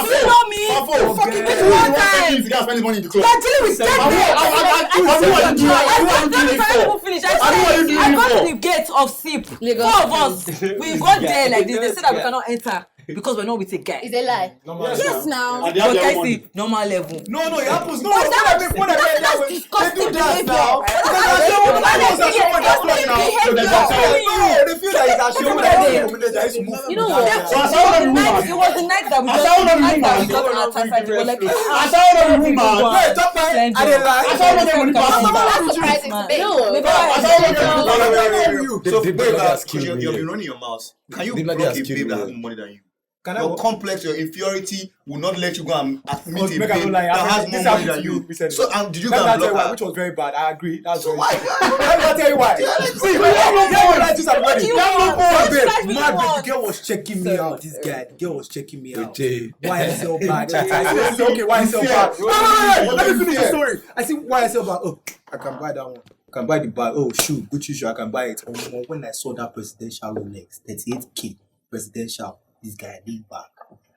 F: You know me.
I: Fucking one time. You guys spend money in the club.
F: They're dealing with I got to the gate of SIP. 4 of us, we got there like this. They said that we cannot enter because we're not with a guy.
D: Is it lie?
E: Yes, now.
F: But I see normal level.
P: No, it happens. No,
E: that's disgusting behavior.
P: They feel like it's a show.
F: You know what? It was the night that we got our time. We were like,
I: I saw the woman.
P: Wait, top man. I didn't lie.
I: I saw the woman.
D: That's surprising to me.
B: So, you've been running your mouth. Can you block a babe that has more money than you? Your complex, your inferiority will not let you go and meet a babe that has more money than you. So, did you go and block her?
P: Which was very bad. I agree. That's
B: so why?
P: Let me tell you why. See, the girl was checking me out. This guy, the girl was checking me out. Why is so bad? I said, okay, why is so bad? Let me finish the story. I said, why is so bad? Oh, I can buy that one. I can buy the bag. Oh, shoe, Gucci shoe. I can buy it. When I saw that presidential Rolex, 38K presidential. This guy leaned back.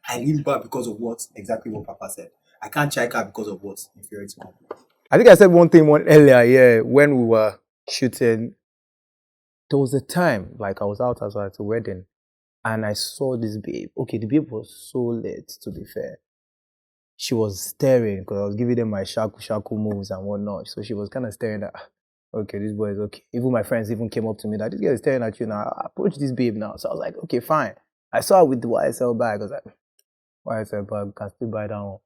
P: I leaned back because of what? Exactly what Papa said. I can't check out because of what? Inferiority complex.
L: I think I said one earlier, yeah, when we were shooting. There was a time, like I was out as well at a wedding, and I saw this babe. Okay, the babe was so late, to be fair. She was staring because I was giving them my shaku moves and whatnot. So she was kind of staring at, okay, this boy is okay. Even my friends even came up to me that this guy is staring at you now. I approach this babe now. So I was like, okay, fine. I saw her with the YSL bag. I was like, YSL bag, can still buy that one.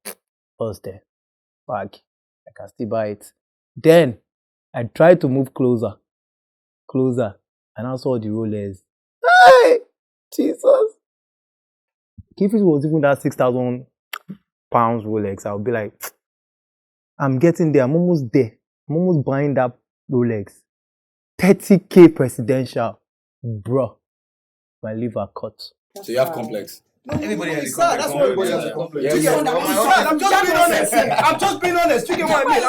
L: First there. Bag. I can still buy it. Then I tried to move closer. And I saw the rollers. Hey! Jesus. If it was even that 6,000 pounds Rolex, I would be like, I'm getting there. I'm almost there. I'm almost buying that Rolex. 30K presidential. Bruh. My liver cut.
K: So you have complex.
P: Everybody has a complex. That's what everybody has a complex. I'm just being honest. You get what I mean?
D: I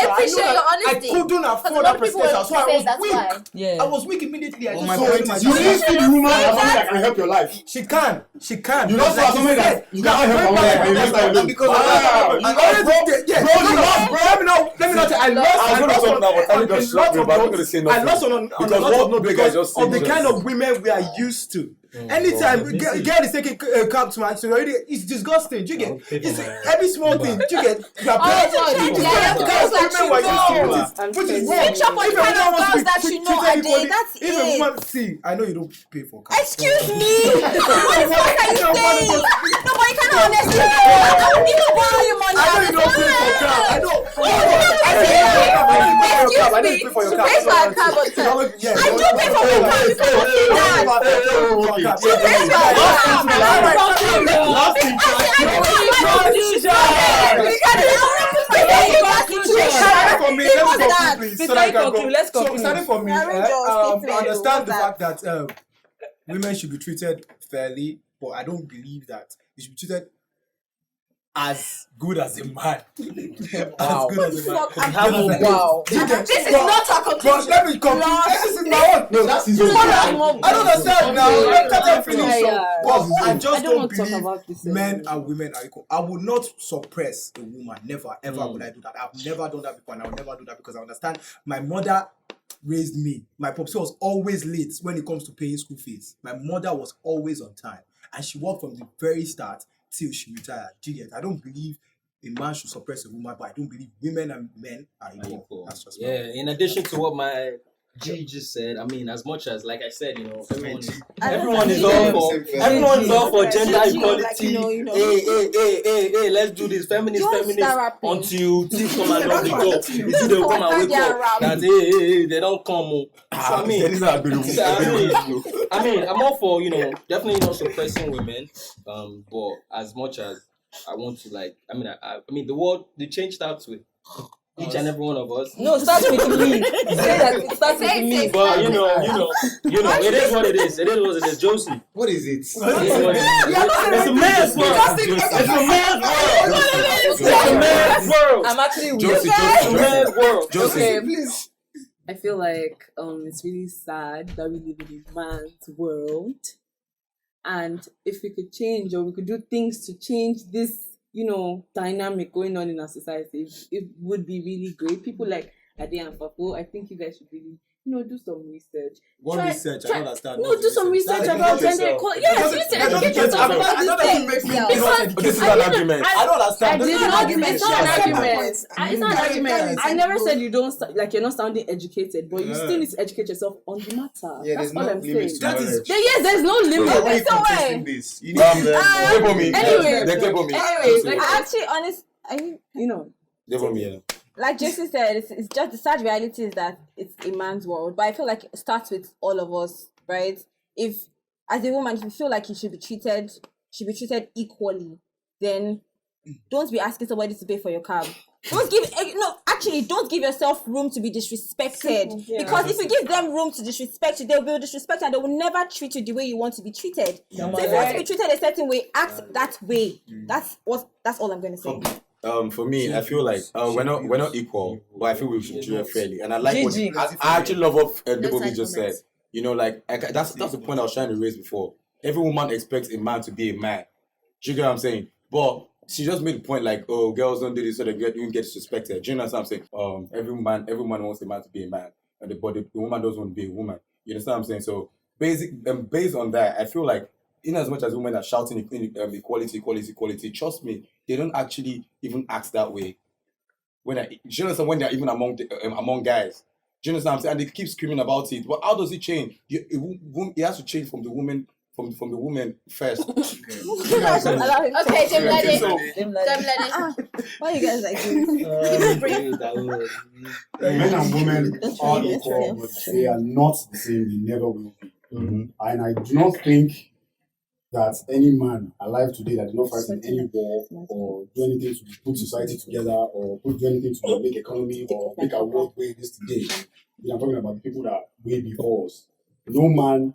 D: appreciate your honesty.
P: I couldn't afford that presidential, so I was weak.
F: Yeah.
P: I was weak immediately. I
I: My point is, you didn't see the woman as somebody that can help your life.
P: She can.
I: You don't see somebody that you can't help your life. You just like
P: because let me not tell you. I lost on a lot of because of the kind of women we are used to. Anytime girl is taking cab to my already, it's disgusting. You get it's every small thing. You get which is wrong.
C: Switch up on the kind of girls that you know are there. That's it.
P: If a woman see, I know you don't pay for cab.
C: Excuse me. What the fuck are you saying? No, but you can't honestly. You don't borrow your money.
P: I know you don't pay for cab. I know.
C: Excuse me. She pays for a cab. I do pay for my cab. You cannot say that. She pays for
P: Let's conclude. So starting for me, I understand the fact that women should be treated fairly, but I don't believe that they should be treated as good as a man.
F: Wow.
P: As good as a man.
F: Wow.
D: This is not a
P: But
D: conclusion.
P: let me complete. This is my own.
I: No, that's his own.
P: I don't understand now. Let me finish.
F: Yeah.
P: But I
F: I
P: just
F: don't
P: don't
F: want to talk
P: believe
F: about this
P: men
F: anymore.
P: and women are equal. I would not suppress a woman. Never, ever would I do that. I've never done that before, and I'll never do that because I understand my mother raised me. My popsi was always late when it comes to paying school fees. My mother was always on time, and she worked from the very start till she retired. Do you get? I don't believe a man should suppress a woman, but I don't believe women and men are equal. That's just
O: In addition to what my G just said, I mean, as much as, like I said, you know, everyone is all for gender equality. Hey, let's do this. Feminist, until things come and not the top. Until they come and wake up. That hey, they don't come. So I mean, I'm all for, you know, definitely not suppressing women. But as much as I want to, like, I mean, the change starts with each and every one of us.
F: No, it starts with me. Say that it starts with me.
O: But you know, it is what it is. It is what it is. Josie,
M: What is it?
O: it's a man's world. It's a man's world.
F: I'm actually weird.
O: It's a man's world.
F: Okay, please. I feel like it's really sad that we live in a man's world. And if we could change, or we could do things to change this, you know, dynamic going on in our society, it would be really great. People like Ade and Fafo, I think you guys should really, you know, do some research.
P: Research? I don't understand.
F: No, do some research about gender equality. Yes, you need to educate yourself about this thing.
K: This is an argument.
P: I don't understand.
F: It's not an argument. It's not an argument. I never said you don't, like, you're not sounding educated, but you still need to educate yourself on the matter.
M: Yeah,
F: That's
M: there's
F: all
M: no
F: I'm
M: limit
F: saying.
M: to knowledge.
F: Yes, there's no limit.
M: Why are you
F: So
M: contesting this? You need
F: anyway,
C: I actually, honest,
F: you know,
C: like Jesse said, it's just the sad reality is that it's a man's world. But I feel like it starts with all of us, right? If as a woman, if you feel like you should be treated equally, then don't be asking somebody to pay for your cab. Don't give yourself room to be disrespected.
F: Yeah.
C: Because if you give them room to disrespect you, they'll be disrespected and they will never treat you the way you want to be treated. So if you want to be treated a certain way, act that way. That's all I'm gonna say.
K: For me, I feel like we're not equal, but I feel we should treat it fairly. And I like what I actually love what Debobi just said. You know, like that's the point I was trying to raise before. Every woman expects a man to be a man. Do you get what I'm saying? But she just made the point like, oh, girls don't do this so they don't get disrespected. Do you know what I'm saying? Every man wants a man to be a man, and the woman doesn't want to be a woman. You understand what I'm saying? So based on that, I feel like in as much as women are shouting equality, trust me, they don't actually even act that way. When they're even among guys. Do you understand what I'm saying? And they keep screaming about it. But how does it change? It has to change from the woman first.
D: Okay,
C: Why you guys like this?
I: Men and women are equal, but they are not the same. They never will be.
N: Mm-hmm.
I: And I do not think that any man alive today that did not fight in any war or do anything to put society together or do anything to make economy or make our world way this today. I'm talking about the people that are way before us. No man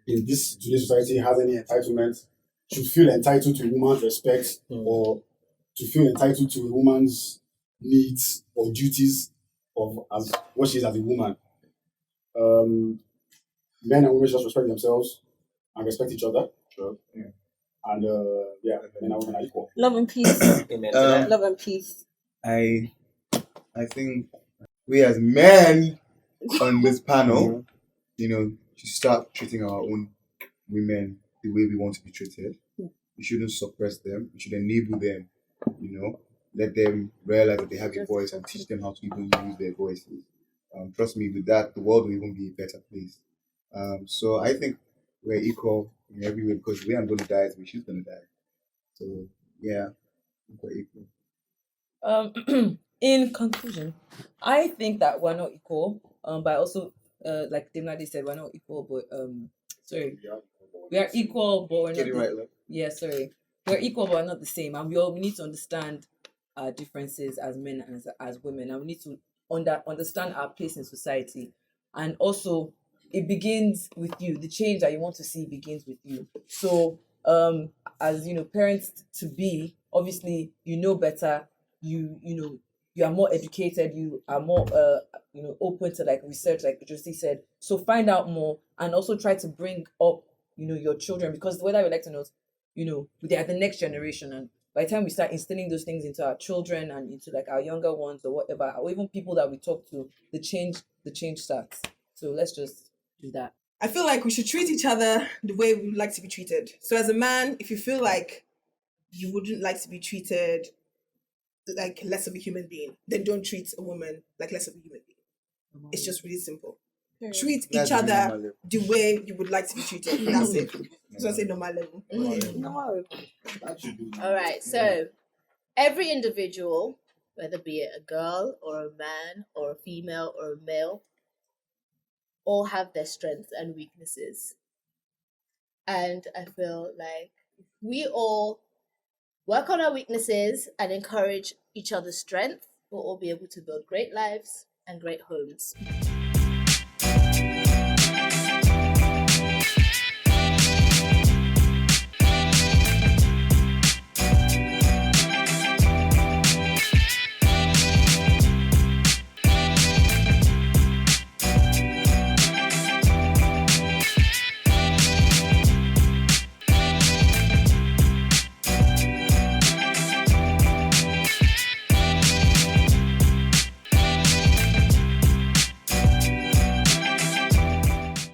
I: in this today's society has any entitlement, should feel entitled to a woman's respect or to feel entitled to a woman's needs or duties of as what she is as a woman. Men and women just respect themselves and respect each other. Sure. Yeah. And men and women are equal.
C: Love and peace. Love and peace.
M: I think we as men on this panel, should start treating our own women the way we want to be treated. We shouldn't suppress them. We should enable them, let them realize that they have a voice and teach them how to even use their voices. Trust me, with that, the world will even be a better place. So I think we're equal in every way because we aren't going to die as she's going to die. So, yeah, we're equal.
F: In conclusion, I think that we're not equal, but also, like Dimnadi said, we're not equal, but, we are equal, but we're not.
M: Get it right, look.
F: Yeah, sorry. We're equal, but we're not the same. And we need to understand our differences as men and as women. And we need to understand our place in society. And also, it begins with you. The change that you want to see begins with you. So, as you know, parents to be, obviously, you know better. You know, you are more educated. You are more, open to like research, like Josie said. So find out more and also try to bring up, your children, because the way that we like to know, they are the next generation, and by the time we start instilling those things into our children and into like our younger ones or whatever, or even people that we talk to, the change starts. So let's just do that.
E: I feel like we should treat each other the way we would like to be treated. So as a man, if you feel like you wouldn't like to be treated like less of a human being, then don't treat a woman like less of a human being. It's just really simple. Treat each other the way you would like to be treated. That's it. So I say normal level.
D: Normal level. All right. So every individual, whether be it a girl or a man or a female or a male, all have their strengths and weaknesses. And I feel like if we all work on our weaknesses and encourage each other's strength, we'll all be able to build great lives and great homes.